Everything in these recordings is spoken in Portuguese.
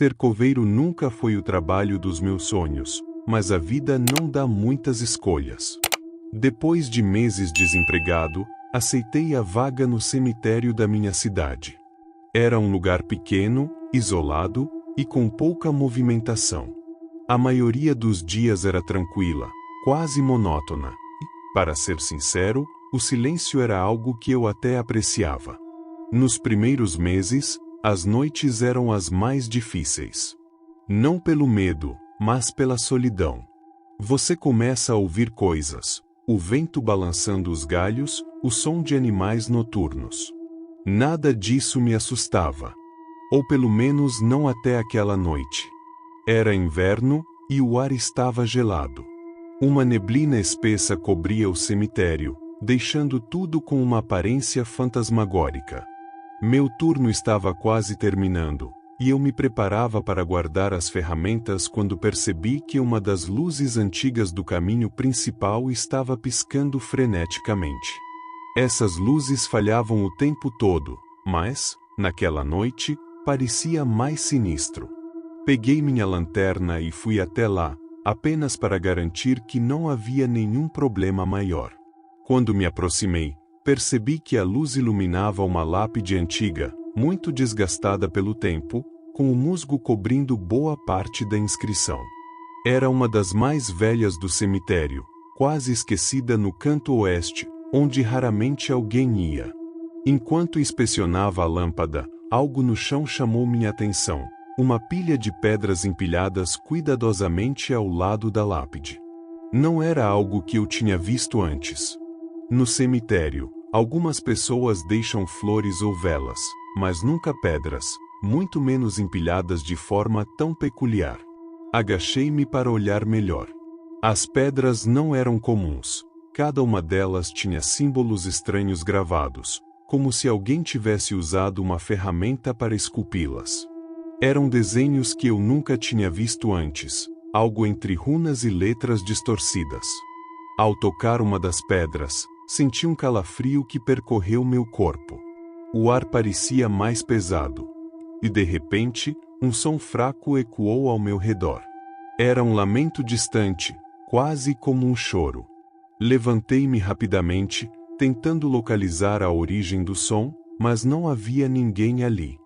Ser coveiro nunca foi o trabalho dos meus sonhos, mas a vida não dá muitas escolhas. Depois de meses desempregado, aceitei a vaga no cemitério da minha cidade. Era um lugar pequeno, isolado e com pouca movimentação. A maioria dos dias era tranquila, quase monótona. E, para ser sincero, o silêncio era algo que eu até apreciava. Nos primeiros meses, as noites eram as mais difíceis. Não pelo medo, mas pela solidão. Você começa a ouvir coisas: o vento balançando os galhos, o som de animais noturnos. Nada disso me assustava. Ou pelo menos não até aquela noite. Era inverno, e o ar estava gelado. Uma neblina espessa cobria o cemitério, deixando tudo com uma aparência fantasmagórica. Meu turno estava quase terminando, e eu me preparava para guardar as ferramentas quando percebi que uma das luzes antigas do caminho principal estava piscando freneticamente. Essas luzes falhavam o tempo todo, mas, naquela noite, parecia mais sinistro. Peguei minha lanterna e fui até lá, apenas para garantir que não havia nenhum problema maior. Quando me aproximei, percebi que a luz iluminava uma lápide antiga, muito desgastada pelo tempo, com o musgo cobrindo boa parte da inscrição. Era uma das mais velhas do cemitério, quase esquecida no canto oeste, onde raramente alguém ia. Enquanto inspecionava a lâmpada, algo no chão chamou minha atenção: uma pilha de pedras empilhadas cuidadosamente ao lado da lápide. Não era algo que eu tinha visto antes. No cemitério, algumas pessoas deixam flores ou velas, mas nunca pedras, muito menos empilhadas de forma tão peculiar. Agachei-me para olhar melhor. As pedras não eram comuns. Cada uma delas tinha símbolos estranhos gravados, como se alguém tivesse usado uma ferramenta para esculpi-las. Eram desenhos que eu nunca tinha visto antes, algo entre runas e letras distorcidas. Ao tocar uma das pedras, senti um calafrio que percorreu meu corpo. O ar parecia mais pesado. E de repente, um som fraco ecoou ao meu redor. Era um lamento distante, quase como um choro. Levantei-me rapidamente, tentando localizar a origem do som, mas não havia ninguém ali.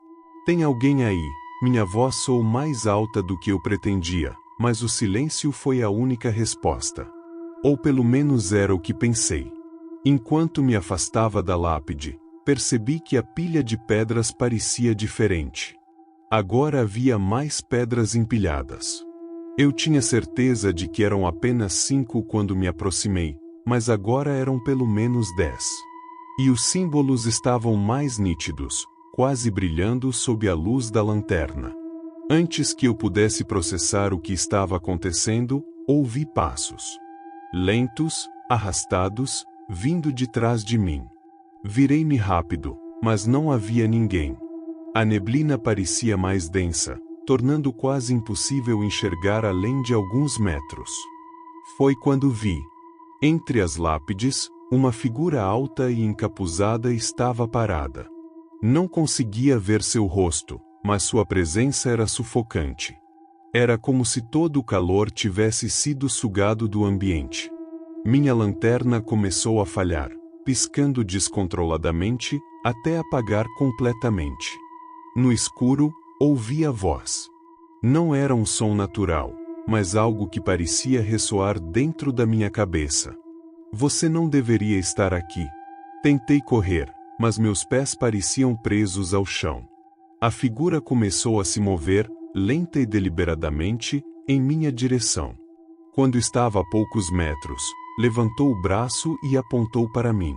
Tem alguém aí? Minha voz soou mais alta do que eu pretendia, mas o silêncio foi a única resposta. Ou pelo menos era o que pensei. Enquanto me afastava da lápide, percebi que a pilha de pedras parecia diferente. Agora havia mais pedras empilhadas. Eu tinha certeza de que eram apenas 5 quando me aproximei, mas agora eram pelo menos 10. E os símbolos estavam mais nítidos, quase brilhando sob a luz da lanterna. Antes que eu pudesse processar o que estava acontecendo, ouvi passos. Lentos, arrastados, vindo de trás de mim. Virei-me rápido, mas não havia ninguém. A neblina parecia mais densa, tornando quase impossível enxergar além de alguns metros. Foi quando vi. Entre as lápides, uma figura alta e encapuzada estava parada. Não conseguia ver seu rosto, mas sua presença era sufocante. Era como se todo o calor tivesse sido sugado do ambiente. Minha lanterna começou a falhar, piscando descontroladamente, até apagar completamente. No escuro, ouvi a voz. Não era um som natural, mas algo que parecia ressoar dentro da minha cabeça. Você não deveria estar aqui. Tentei correr, mas meus pés pareciam presos ao chão. A figura começou a se mover, lenta e deliberadamente, em minha direção. Quando estava a poucos metros, levantou o braço e apontou para mim.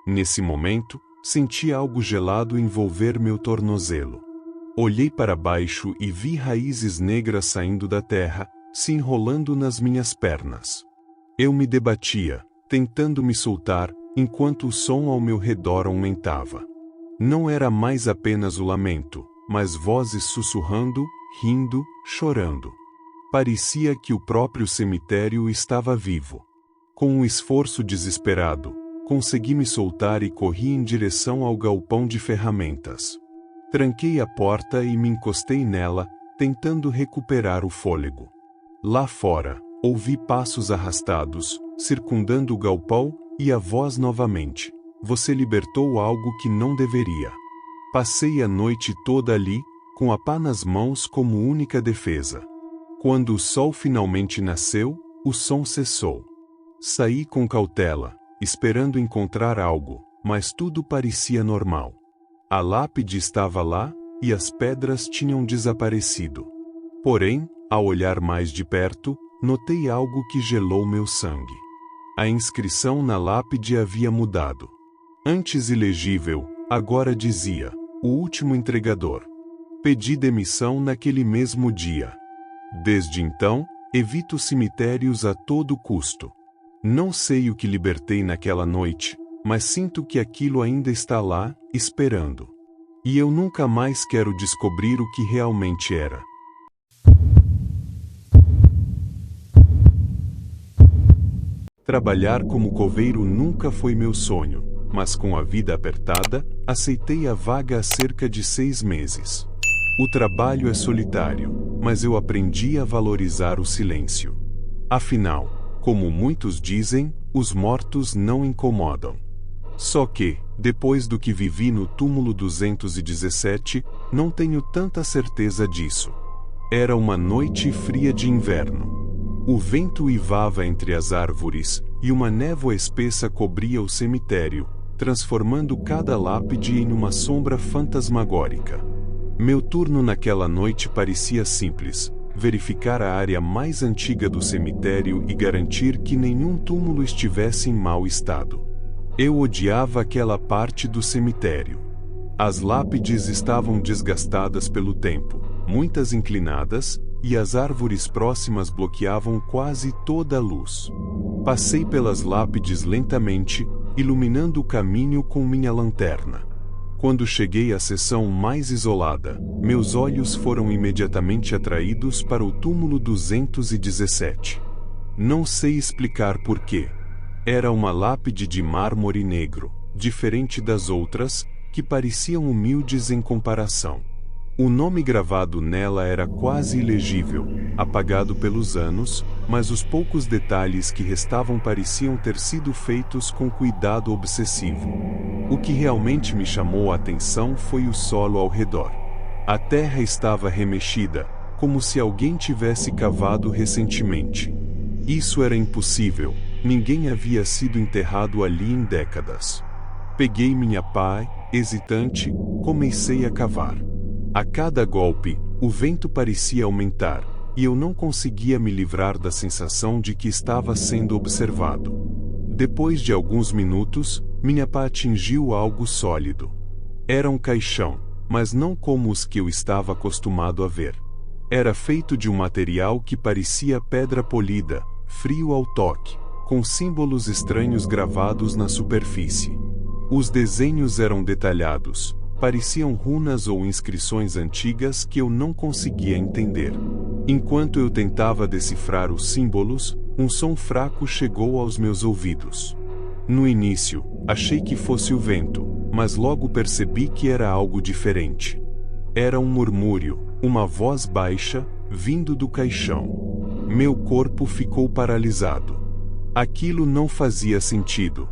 Nesse momento, senti algo gelado envolver meu tornozelo. Olhei para baixo e vi raízes negras saindo da terra, se enrolando nas minhas pernas. Eu me debatia, tentando me soltar, enquanto o som ao meu redor aumentava. Não era mais apenas o lamento, mas vozes sussurrando, rindo, chorando. Parecia que o próprio cemitério estava vivo. Com um esforço desesperado, consegui me soltar e corri em direção ao galpão de ferramentas. Tranquei a porta e me encostei nela, tentando recuperar o fôlego. Lá fora, ouvi passos arrastados, circundando o galpão, e a voz novamente: "Você libertou algo que não deveria." Passei a noite toda ali, com a pá nas mãos como única defesa. Quando o sol finalmente nasceu, o som cessou. Saí com cautela, esperando encontrar algo, mas tudo parecia normal. A lápide estava lá, e as pedras tinham desaparecido. Porém, ao olhar mais de perto, notei algo que gelou meu sangue. A inscrição na lápide havia mudado. Antes ilegível, agora dizia: "O último entregador." Pedi demissão naquele mesmo dia. Desde então, evito cemitérios a todo custo. Não sei o que libertei naquela noite, mas sinto que aquilo ainda está lá, esperando. E eu nunca mais quero descobrir o que realmente era. Trabalhar como coveiro nunca foi meu sonho, mas com a vida apertada, aceitei a vaga há cerca de 6 meses. O trabalho é solitário, mas eu aprendi a valorizar o silêncio. Afinal, como muitos dizem, os mortos não incomodam. Só que, depois do que vivi no túmulo 217, não tenho tanta certeza disso. Era uma noite fria de inverno. O vento uivava entre as árvores, e uma névoa espessa cobria o cemitério, transformando cada lápide em uma sombra fantasmagórica. Meu turno naquela noite parecia simples: verificar a área mais antiga do cemitério e garantir que nenhum túmulo estivesse em mau estado. Eu odiava aquela parte do cemitério. As lápides estavam desgastadas pelo tempo, muitas inclinadas, e as árvores próximas bloqueavam quase toda a luz. Passei pelas lápides lentamente, iluminando o caminho com minha lanterna. Quando cheguei à seção mais isolada, meus olhos foram imediatamente atraídos para o túmulo 217. Não sei explicar porquê. Era uma lápide de mármore negro, diferente das outras, que pareciam humildes em comparação. O nome gravado nela era quase ilegível, apagado pelos anos, mas os poucos detalhes que restavam pareciam ter sido feitos com cuidado obsessivo. O que realmente me chamou a atenção foi o solo ao redor. A terra estava remexida, como se alguém tivesse cavado recentemente. Isso era impossível, ninguém havia sido enterrado ali em décadas. Peguei minha pá, hesitante, comecei a cavar. A cada golpe, o vento parecia aumentar, e eu não conseguia me livrar da sensação de que estava sendo observado. Depois de alguns minutos, minha pá atingiu algo sólido. Era um caixão, mas não como os que eu estava acostumado a ver. Era feito de um material que parecia pedra polida, frio ao toque, com símbolos estranhos gravados na superfície. Os desenhos eram detalhados, pareciam runas ou inscrições antigas que eu não conseguia entender. Enquanto eu tentava decifrar os símbolos, um som fraco chegou aos meus ouvidos. No início, achei que fosse o vento, mas logo percebi que era algo diferente. Era um murmúrio, uma voz baixa, vindo do caixão. Meu corpo ficou paralisado. Aquilo não fazia sentido.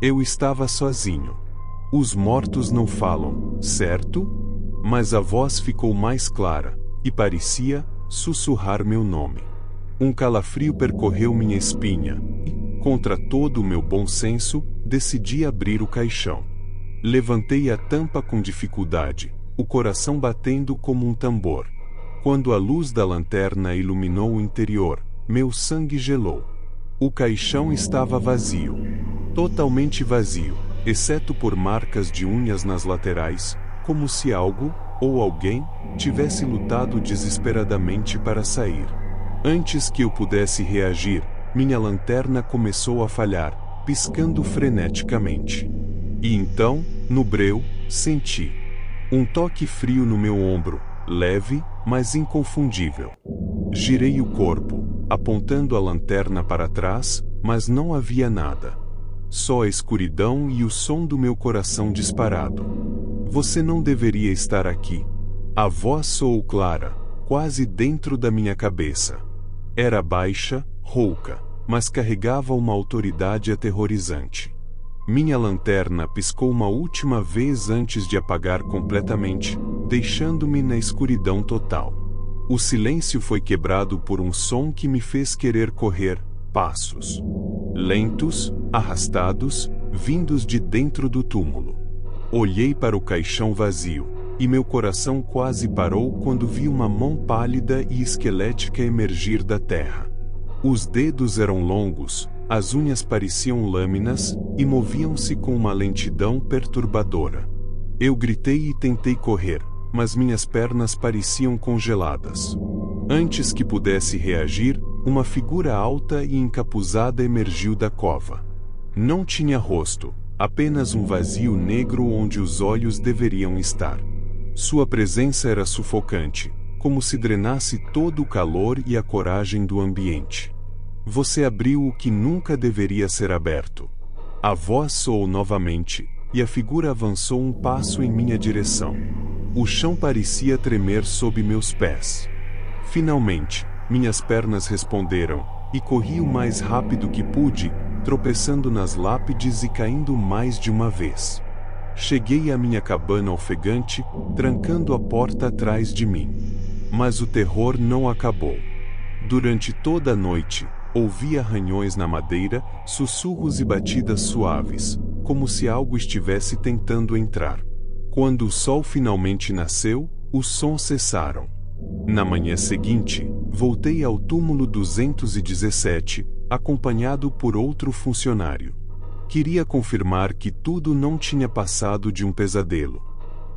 Eu estava sozinho. Os mortos não falam, certo? Mas a voz ficou mais clara, e parecia sussurrar meu nome. Um calafrio percorreu minha espinha, e, contra todo o meu bom senso, decidi abrir o caixão. Levantei a tampa com dificuldade, o coração batendo como um tambor. Quando a luz da lanterna iluminou o interior, meu sangue gelou. O caixão estava vazio. Totalmente vazio, exceto por marcas de unhas nas laterais, como se algo, ou alguém, tivesse lutado desesperadamente para sair. Antes que eu pudesse reagir, minha lanterna começou a falhar, piscando freneticamente. E então, no breu, senti um toque frio no meu ombro, leve, mas inconfundível. Girei o corpo, apontando a lanterna para trás, mas não havia nada. Só a escuridão e o som do meu coração disparado. Você não deveria estar aqui. A voz soou clara, quase dentro da minha cabeça. Era baixa, rouca, mas carregava uma autoridade aterrorizante. Minha lanterna piscou uma última vez antes de apagar completamente, deixando-me na escuridão total. O silêncio foi quebrado por um som que me fez querer correr, passos lentos, arrastados, vindos de dentro do túmulo. Olhei para o caixão vazio, e meu coração quase parou quando vi uma mão pálida e esquelética emergir da terra. Os dedos eram longos, as unhas pareciam lâminas, e moviam-se com uma lentidão perturbadora. Eu gritei e tentei correr, mas minhas pernas pareciam congeladas. Antes que pudesse reagir, uma figura alta e encapuzada emergiu da cova. Não tinha rosto, apenas um vazio negro onde os olhos deveriam estar. Sua presença era sufocante, como se drenasse todo o calor e a coragem do ambiente. Você abriu o que nunca deveria ser aberto. A voz soou novamente, e a figura avançou um passo em minha direção. O chão parecia tremer sob meus pés. Finalmente, minhas pernas responderam, e corri o mais rápido que pude, tropeçando nas lápides e caindo mais de uma vez. Cheguei à minha cabana ofegante, trancando a porta atrás de mim. Mas o terror não acabou. Durante toda a noite, ouvi arranhões na madeira, sussurros e batidas suaves, como se algo estivesse tentando entrar. Quando o sol finalmente nasceu, os sons cessaram. Na manhã seguinte, voltei ao túmulo 217, acompanhado por outro funcionário. Queria confirmar que tudo não tinha passado de um pesadelo.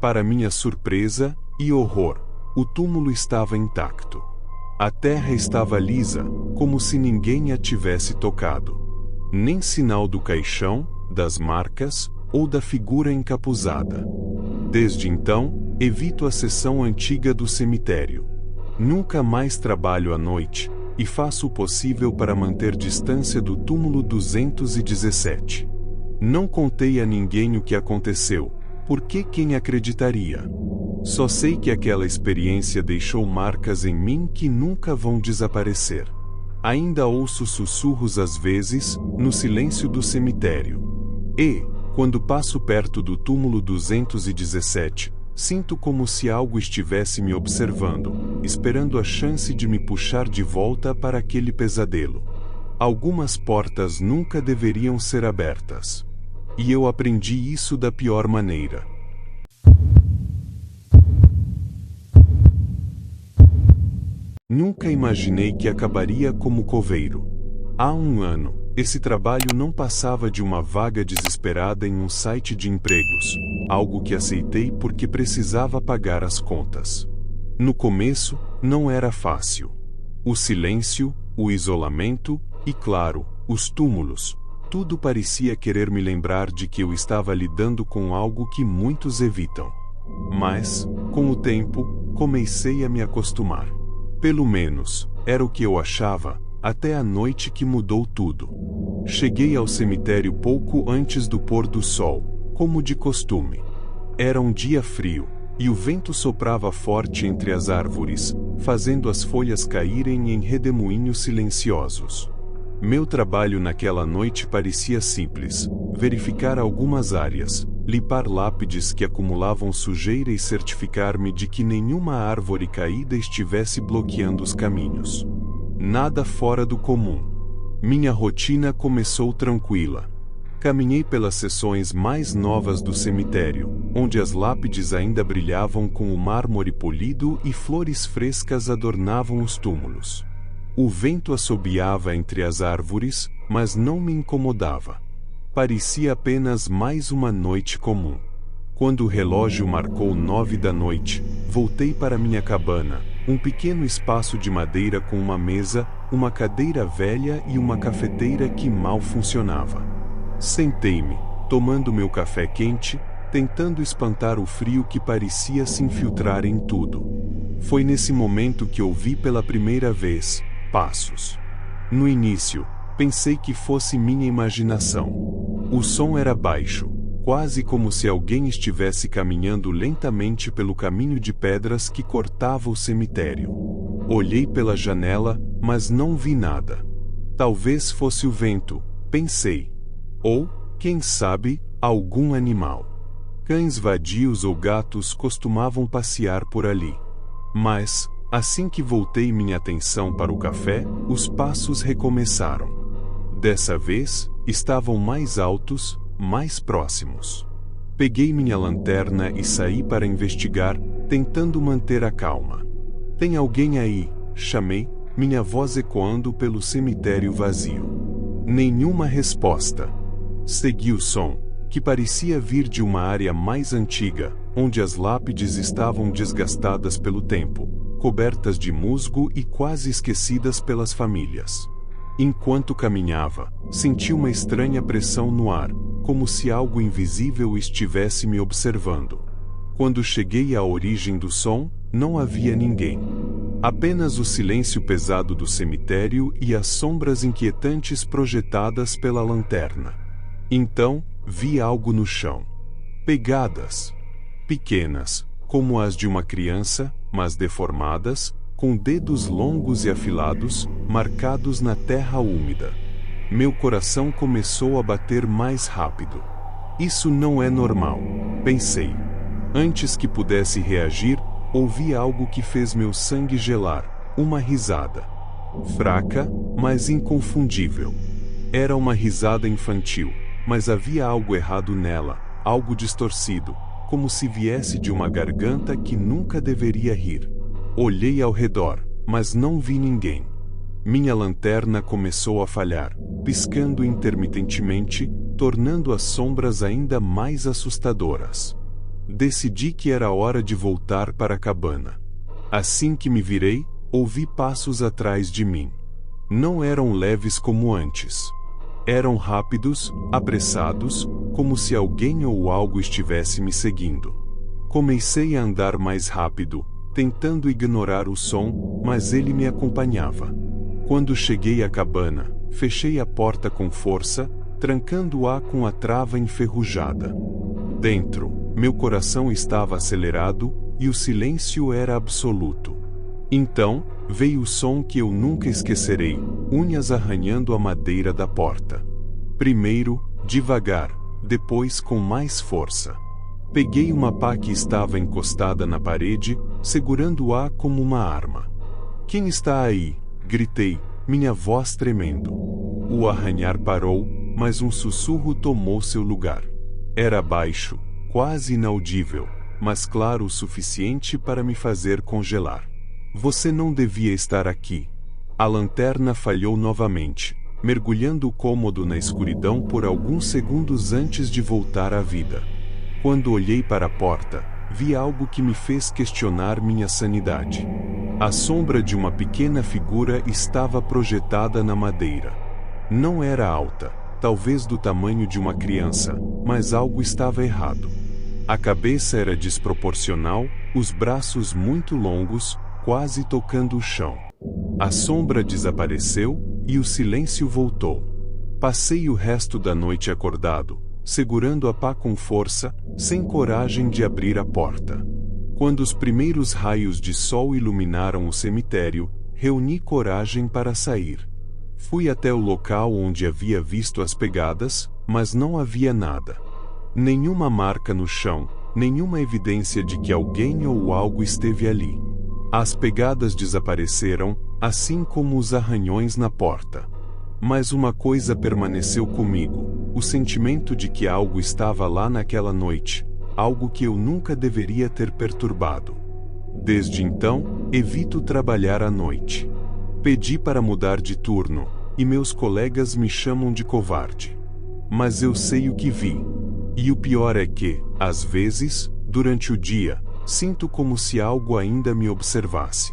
Para minha surpresa e horror, o túmulo estava intacto. A terra estava lisa, como se ninguém a tivesse tocado. Nem sinal do caixão, das marcas, ou da figura encapuzada. Desde então, evito a seção antiga do cemitério. Nunca mais trabalho à noite, e faço o possível para manter distância do túmulo 217. Não contei a ninguém o que aconteceu, porque quem acreditaria? Só sei que aquela experiência deixou marcas em mim que nunca vão desaparecer. Ainda ouço sussurros às vezes, no silêncio do cemitério. E, quando passo perto do túmulo 217, sinto como se algo estivesse me observando, esperando a chance de me puxar de volta para aquele pesadelo. Algumas portas nunca deveriam ser abertas. E eu aprendi isso da pior maneira. Nunca imaginei que acabaria como coveiro. Há um ano, esse trabalho não passava de uma vaga desesperada em um site de empregos, algo que aceitei porque precisava pagar as contas. No começo, não era fácil. O silêncio, o isolamento e, claro, os túmulos, tudo parecia querer me lembrar de que eu estava lidando com algo que muitos evitam. Mas, com o tempo, comecei a me acostumar. Pelo menos, era o que eu achava, até a noite que mudou tudo. Cheguei ao cemitério pouco antes do pôr do sol, como de costume. Era um dia frio, e o vento soprava forte entre as árvores, fazendo as folhas caírem em redemoinhos silenciosos. Meu trabalho naquela noite parecia simples: verificar algumas áreas, limpar lápides que acumulavam sujeira e certificar-me de que nenhuma árvore caída estivesse bloqueando os caminhos. Nada fora do comum. Minha rotina começou tranquila. Caminhei pelas seções mais novas do cemitério, onde as lápides ainda brilhavam com o mármore polido e flores frescas adornavam os túmulos. O vento assobiava entre as árvores, mas não me incomodava. Parecia apenas mais uma noite comum. Quando o relógio marcou 9 da noite, voltei para minha cabana, um pequeno espaço de madeira com uma mesa, uma cadeira velha e uma cafeteira que mal funcionava. Sentei-me, tomando meu café quente, tentando espantar o frio que parecia se infiltrar em tudo. Foi nesse momento que ouvi pela primeira vez passos. No início, pensei que fosse minha imaginação. O som era baixo, quase como se alguém estivesse caminhando lentamente pelo caminho de pedras que cortava o cemitério. Olhei pela janela, mas não vi nada. Talvez fosse o vento, pensei. Ou, quem sabe, algum animal. Cães vadios ou gatos costumavam passear por ali. Mas, assim que voltei minha atenção para o café, os passos recomeçaram. Dessa vez, estavam mais altos, mais próximos. Peguei minha lanterna e saí para investigar, tentando manter a calma. "Tem alguém aí?", chamei, minha voz ecoando pelo cemitério vazio. Nenhuma resposta. Segui o som, que parecia vir de uma área mais antiga, onde as lápides estavam desgastadas pelo tempo, cobertas de musgo e quase esquecidas pelas famílias. Enquanto caminhava, senti uma estranha pressão no ar, como se algo invisível estivesse me observando. Quando cheguei à origem do som, não havia ninguém. Apenas o silêncio pesado do cemitério e as sombras inquietantes projetadas pela lanterna. Então, vi algo no chão. Pegadas. Pequenas, como as de uma criança, mas deformadas, com dedos longos e afilados, marcados na terra úmida. Meu coração começou a bater mais rápido. Isso não é normal, pensei. Antes que pudesse reagir, ouvi algo que fez meu sangue gelar, uma risada. Fraca, mas inconfundível. Era uma risada infantil, mas havia algo errado nela, algo distorcido, como se viesse de uma garganta que nunca deveria rir. Olhei ao redor, mas não vi ninguém. Minha lanterna começou a falhar, piscando intermitentemente, tornando as sombras ainda mais assustadoras. Decidi que era hora de voltar para a cabana. Assim que me virei, ouvi passos atrás de mim. Não eram leves como antes. Eram rápidos, apressados, como se alguém ou algo estivesse me seguindo. Comecei a andar mais rápido, tentando ignorar o som, mas ele me acompanhava. Quando cheguei à cabana, fechei a porta com força, trancando-a com a trava enferrujada. Dentro, meu coração estava acelerado, e o silêncio era absoluto. Então, veio o som que eu nunca esquecerei, unhas arranhando a madeira da porta. Primeiro, devagar, depois com mais força. Peguei uma pá que estava encostada na parede, segurando-a como uma arma. "Quem está aí?", gritei, minha voz tremendo. O arranhar parou, mas um sussurro tomou seu lugar. Era baixo, quase inaudível, mas claro o suficiente para me fazer congelar. "Você não devia estar aqui." A lanterna falhou novamente, mergulhando o cômodo na escuridão por alguns segundos antes de voltar à vida. Quando olhei para a porta, vi algo que me fez questionar minha sanidade. A sombra de uma pequena figura estava projetada na madeira. Não era alta, talvez do tamanho de uma criança, mas algo estava errado. A cabeça era desproporcional, os braços muito longos, quase tocando o chão. A sombra desapareceu, e o silêncio voltou. Passei o resto da noite acordado, segurando a pá com força, sem coragem de abrir a porta. Quando os primeiros raios de sol iluminaram o cemitério, reuni coragem para sair. Fui até o local onde havia visto as pegadas, mas não havia nada. Nenhuma marca no chão, nenhuma evidência de que alguém ou algo esteve ali. As pegadas desapareceram, assim como os arranhões na porta. Mas uma coisa permaneceu comigo, o sentimento de que algo estava lá naquela noite, algo que eu nunca deveria ter perturbado. Desde então, evito trabalhar à noite. Pedi para mudar de turno, e meus colegas me chamam de covarde. Mas eu sei o que vi. E o pior é que, às vezes, durante o dia, sinto como se algo ainda me observasse.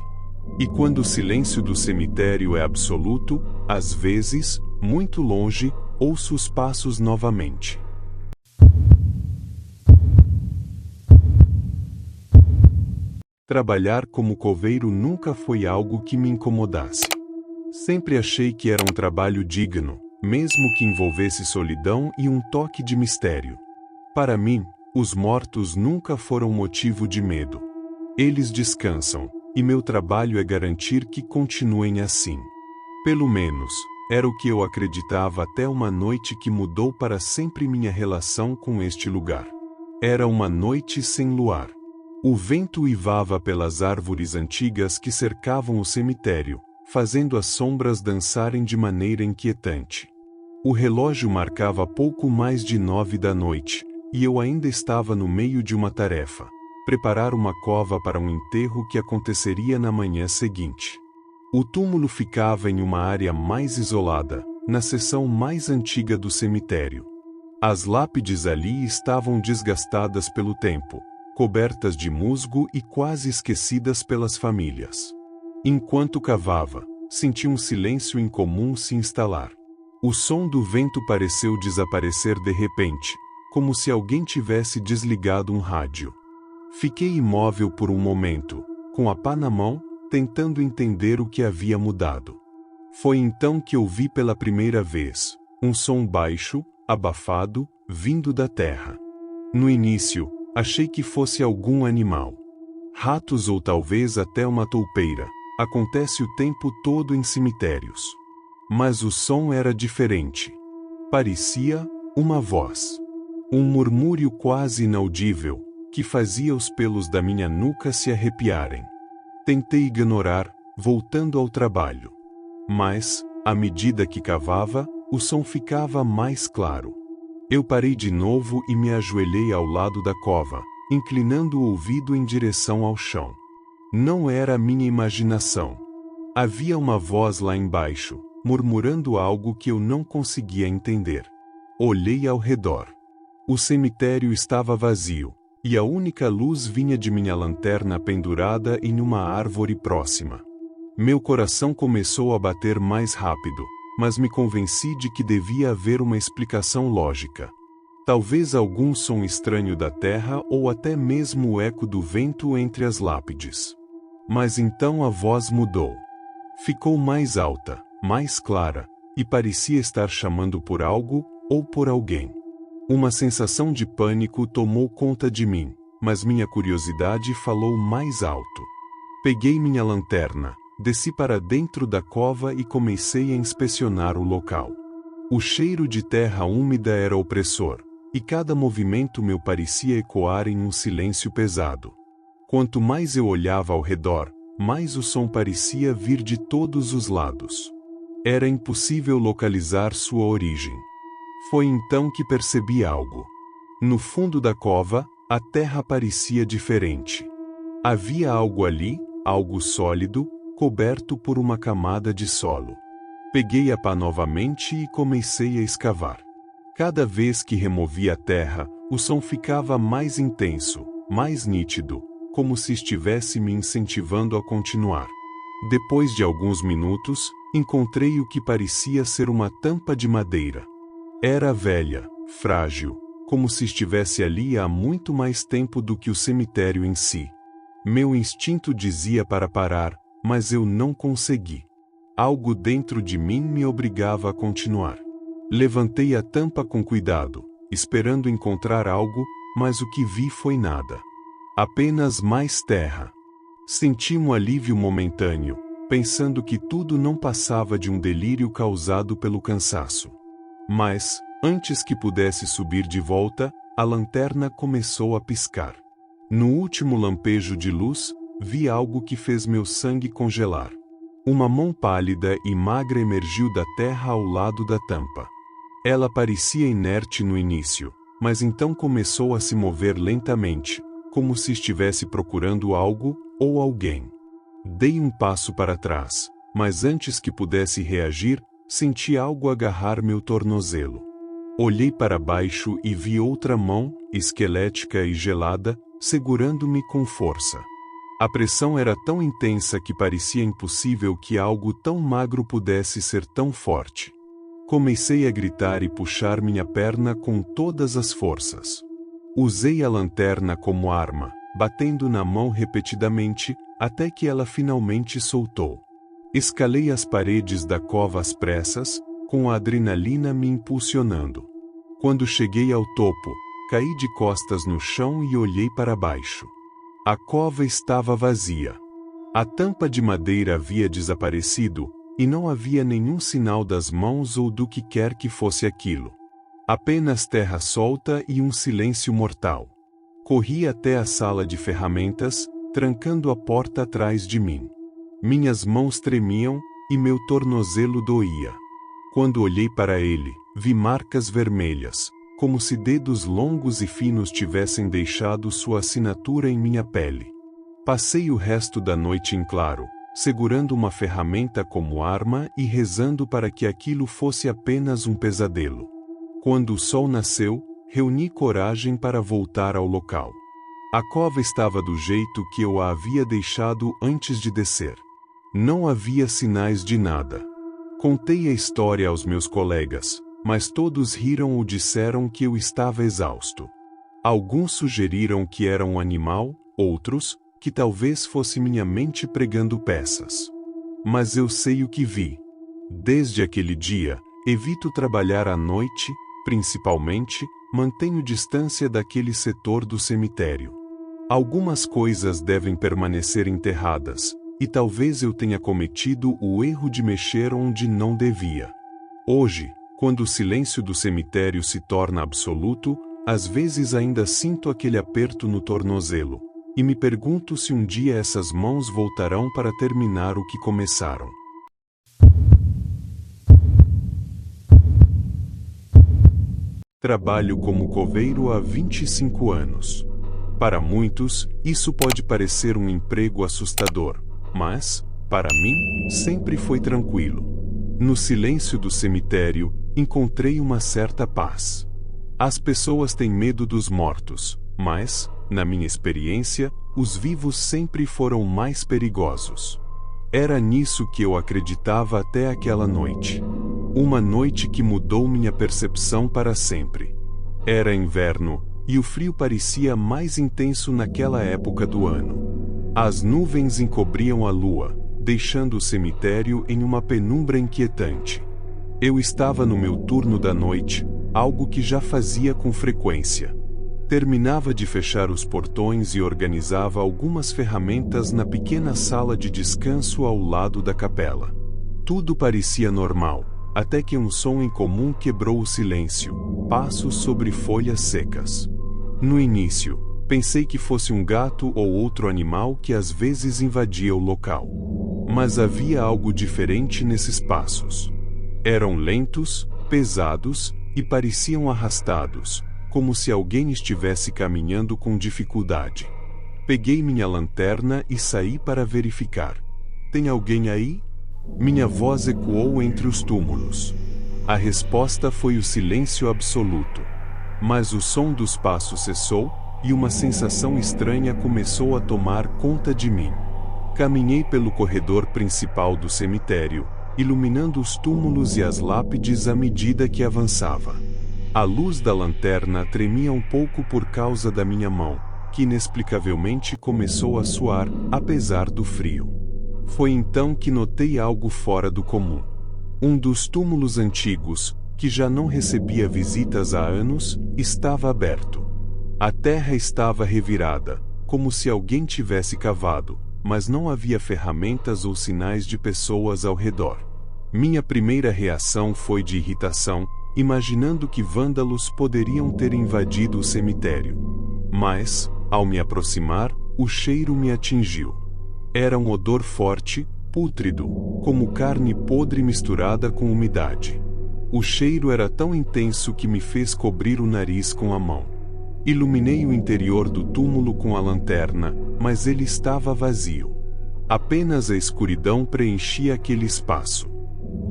E quando o silêncio do cemitério é absoluto, às vezes, muito longe, ouço os passos novamente. Trabalhar como coveiro nunca foi algo que me incomodasse. Sempre achei que era um trabalho digno, mesmo que envolvesse solidão e um toque de mistério. Para mim, os mortos nunca foram motivo de medo. Eles descansam, e meu trabalho é garantir que continuem assim. Pelo menos, era o que eu acreditava até uma noite que mudou para sempre minha relação com este lugar. Era uma noite sem luar. O vento uivava pelas árvores antigas que cercavam o cemitério, fazendo as sombras dançarem de maneira inquietante. O relógio marcava pouco mais de 9 da noite, e eu ainda estava no meio de uma tarefa: preparar uma cova para um enterro que aconteceria na manhã seguinte. O túmulo ficava em uma área mais isolada, na seção mais antiga do cemitério. As lápides ali estavam desgastadas pelo tempo, cobertas de musgo e quase esquecidas pelas famílias. Enquanto cavava, senti um silêncio incomum se instalar. O som do vento pareceu desaparecer de repente, como se alguém tivesse desligado um rádio. Fiquei imóvel por um momento, com a pá na mão, tentando entender o que havia mudado. Foi então que ouvi pela primeira vez um som baixo, abafado, vindo da terra. No início, achei que fosse algum animal. Ratos ou talvez até uma toupeira. Acontece o tempo todo em cemitérios. Mas o som era diferente. Parecia uma voz. Um murmúrio quase inaudível, que fazia os pelos da minha nuca se arrepiarem. Tentei ignorar, voltando ao trabalho. Mas, à medida que cavava, o som ficava mais claro. Eu parei de novo e me ajoelhei ao lado da cova, inclinando o ouvido em direção ao chão. Não era minha imaginação. Havia uma voz lá embaixo, murmurando algo que eu não conseguia entender. Olhei ao redor. O cemitério estava vazio, e a única luz vinha de minha lanterna pendurada em uma árvore próxima. Meu coração começou a bater mais rápido, mas me convenci de que devia haver uma explicação lógica. Talvez algum som estranho da terra ou até mesmo o eco do vento entre as lápides. Mas então a voz mudou. Ficou mais alta, mais clara, e parecia estar chamando por algo ou por alguém. Uma sensação de pânico tomou conta de mim, mas minha curiosidade falou mais alto. Peguei minha lanterna, desci para dentro da cova e comecei a inspecionar o local. O cheiro de terra úmida era opressor, e cada movimento meu parecia ecoar em um silêncio pesado. Quanto mais eu olhava ao redor, mais o som parecia vir de todos os lados. Era impossível localizar sua origem. Foi então que percebi algo. No fundo da cova, a terra parecia diferente. Havia algo ali, algo sólido, coberto por uma camada de solo. Peguei a pá novamente e comecei a escavar. Cada vez que removia a terra, o som ficava mais intenso, mais nítido, como se estivesse me incentivando a continuar. Depois de alguns minutos, encontrei o que parecia ser uma tampa de madeira. Era velha, frágil, como se estivesse ali há muito mais tempo do que o cemitério em si. Meu instinto dizia para parar, mas eu não consegui. Algo dentro de mim me obrigava a continuar. Levantei a tampa com cuidado, esperando encontrar algo, mas o que vi foi nada. Apenas mais terra. Senti um alívio momentâneo, pensando que tudo não passava de um delírio causado pelo cansaço. Mas, antes que pudesse subir de volta, a lanterna começou a piscar. No último lampejo de luz, vi algo que fez meu sangue congelar. Uma mão pálida e magra emergiu da terra ao lado da tampa. Ela parecia inerte no início, mas então começou a se mover lentamente, como se estivesse procurando algo ou alguém. Dei um passo para trás, mas antes que pudesse reagir, senti algo agarrar meu tornozelo. Olhei para baixo e vi outra mão, esquelética e gelada, segurando-me com força. A pressão era tão intensa que parecia impossível que algo tão magro pudesse ser tão forte. Comecei a gritar e puxar minha perna com todas as forças. Usei a lanterna como arma, batendo na mão repetidamente, até que ela finalmente soltou. Escalei as paredes da cova às pressas, com a adrenalina me impulsionando. Quando cheguei ao topo, Caí de costas no chão e olhei para baixo. A cova estava vazia. A tampa de madeira havia desaparecido, e não havia nenhum sinal das mãos ou do que quer que fosse aquilo. Apenas terra solta e um silêncio mortal. Corri até a sala de ferramentas, trancando a porta atrás de mim. Minhas mãos tremiam, e meu tornozelo doía. Quando olhei para ele, vi marcas vermelhas, como se dedos longos e finos tivessem deixado sua assinatura em minha pele. Passei o resto da noite em claro, segurando uma ferramenta como arma e rezando para que aquilo fosse apenas um pesadelo. Quando o sol nasceu, reuni coragem para voltar ao local. A cova estava do jeito que eu a havia deixado antes de descer. Não havia sinais de nada. Contei a história aos meus colegas, mas todos riram ou disseram que eu estava exausto. Alguns sugeriram que era um animal, outros, que talvez fosse minha mente pregando peças. Mas eu sei o que vi. Desde aquele dia, evito trabalhar à noite, principalmente, mantenho distância daquele setor do cemitério. Algumas coisas devem permanecer enterradas, e talvez eu tenha cometido o erro de mexer onde não devia. Hoje, quando o silêncio do cemitério se torna absoluto, às vezes ainda sinto aquele aperto no tornozelo, e me pergunto se um dia essas mãos voltarão para terminar o que começaram. Trabalho como coveiro há 25 anos. Para muitos, isso pode parecer um emprego assustador, mas, para mim, sempre foi tranquilo. No silêncio do cemitério, encontrei uma certa paz. As pessoas têm medo dos mortos, mas, na minha experiência, os vivos sempre foram mais perigosos. Era nisso que eu acreditava até aquela noite. Uma noite que mudou minha percepção para sempre. Era inverno, e o frio parecia mais intenso naquela época do ano. As nuvens encobriam a lua, deixando o cemitério em uma penumbra inquietante. Eu estava no meu turno da noite, algo que já fazia com frequência. Terminava de fechar os portões e organizava algumas ferramentas na pequena sala de descanso ao lado da capela. Tudo parecia normal, até que um som incomum quebrou o silêncio: passos sobre folhas secas. No início, pensei que fosse um gato ou outro animal que às vezes invadia o local. Mas havia algo diferente nesses passos. Eram lentos, pesados, e pareciam arrastados, como se alguém estivesse caminhando com dificuldade. Peguei minha lanterna e saí para verificar. Tem alguém aí? Minha voz ecoou entre os túmulos. A resposta foi o silêncio absoluto. Mas o som dos passos cessou, e uma sensação estranha começou a tomar conta de mim. Caminhei pelo corredor principal do cemitério, iluminando os túmulos e as lápides à medida que avançava. A luz da lanterna tremia um pouco por causa da minha mão, que inexplicavelmente começou a suar, apesar do frio. Foi então que notei algo fora do comum. Um dos túmulos antigos, que já não recebia visitas há anos, estava aberto. A terra estava revirada, como se alguém tivesse cavado, mas não havia ferramentas ou sinais de pessoas ao redor. Minha primeira reação foi de irritação, imaginando que vândalos poderiam ter invadido o cemitério. Mas, ao me aproximar, o cheiro me atingiu. Era um odor forte, pútrido, como carne podre misturada com umidade. O cheiro era tão intenso que me fez cobrir o nariz com a mão. Iluminei o interior do túmulo com a lanterna, mas ele estava vazio. Apenas a escuridão preenchia aquele espaço.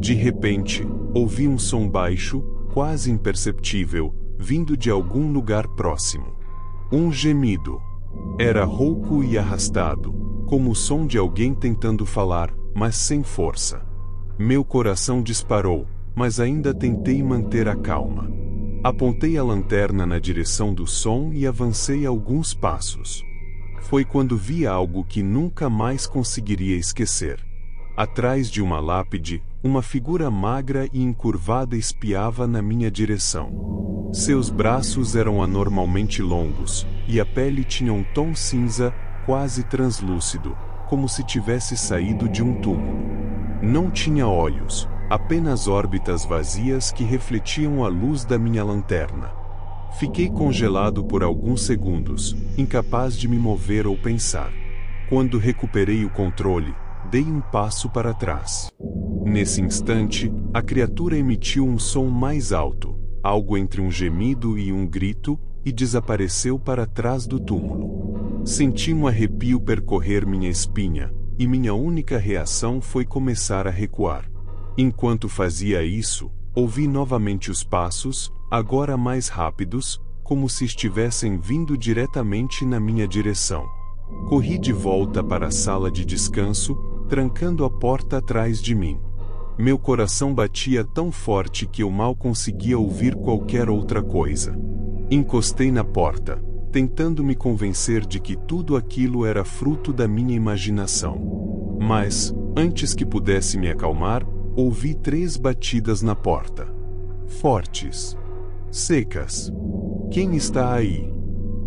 De repente, ouvi um som baixo, quase imperceptível, vindo de algum lugar próximo. Um gemido. Era rouco e arrastado, como o som de alguém tentando falar, mas sem força. Meu coração disparou, mas ainda tentei manter a calma. Apontei a lanterna na direção do som e avancei alguns passos. Foi quando vi algo que nunca mais conseguiria esquecer. Atrás de uma lápide, uma figura magra e encurvada espiava na minha direção. Seus braços eram anormalmente longos, e a pele tinha um tom cinza, quase translúcido, como se tivesse saído de um túmulo. Não tinha olhos, apenas órbitas vazias que refletiam a luz da minha lanterna. Fiquei congelado por alguns segundos, incapaz de me mover ou pensar. Quando recuperei o controle, dei um passo para trás. Nesse instante, a criatura emitiu um som mais alto, algo entre um gemido e um grito, e desapareceu para trás do túmulo. Senti um arrepio percorrer minha espinha, e minha única reação foi começar a recuar. Enquanto fazia isso, ouvi novamente os passos, agora mais rápidos, como se estivessem vindo diretamente na minha direção. Corri de volta para a sala de descanso, trancando a porta atrás de mim. Meu coração batia tão forte que eu mal conseguia ouvir qualquer outra coisa. Encostei na porta, tentando me convencer de que tudo aquilo era fruto da minha imaginação. Mas, antes que pudesse me acalmar, ouvi 3 batidas na porta. Fortes. Secas. Quem está aí?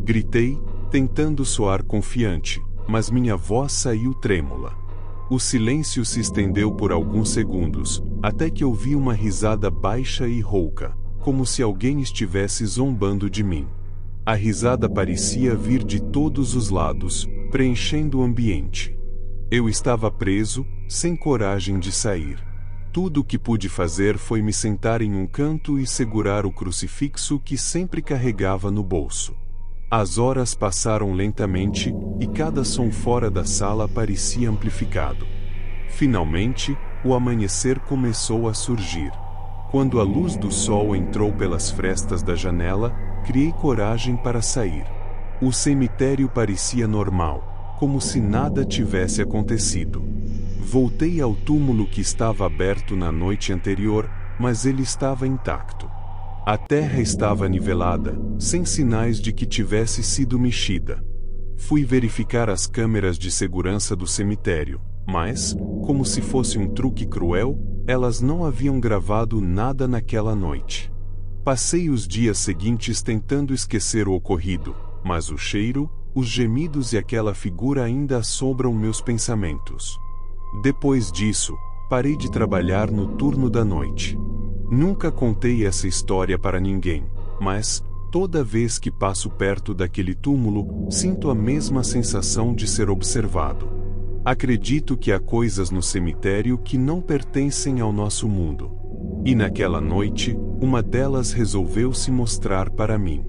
Gritei, tentando soar confiante, mas minha voz saiu trêmula. O silêncio se estendeu por alguns segundos, até que ouvi uma risada baixa e rouca, como se alguém estivesse zombando de mim. A risada parecia vir de todos os lados, preenchendo o ambiente. Eu estava preso, sem coragem de sair. Tudo o que pude fazer foi me sentar em um canto e segurar o crucifixo que sempre carregava no bolso. As horas passaram lentamente, e cada som fora da sala parecia amplificado. Finalmente, o amanhecer começou a surgir. Quando a luz do sol entrou pelas frestas da janela, criei coragem para sair. O cemitério parecia normal, como se nada tivesse acontecido. Voltei ao túmulo que estava aberto na noite anterior, mas ele estava intacto. A terra estava nivelada, sem sinais de que tivesse sido mexida. Fui verificar as câmeras de segurança do cemitério, mas, como se fosse um truque cruel, elas não haviam gravado nada naquela noite. Passei os dias seguintes tentando esquecer o ocorrido, mas o cheiro, os gemidos e aquela figura ainda assombram meus pensamentos. Depois disso, parei de trabalhar no turno da noite. Nunca contei essa história para ninguém, mas, toda vez que passo perto daquele túmulo, sinto a mesma sensação de ser observado. Acredito que há coisas no cemitério que não pertencem ao nosso mundo. E naquela noite, uma delas resolveu se mostrar para mim.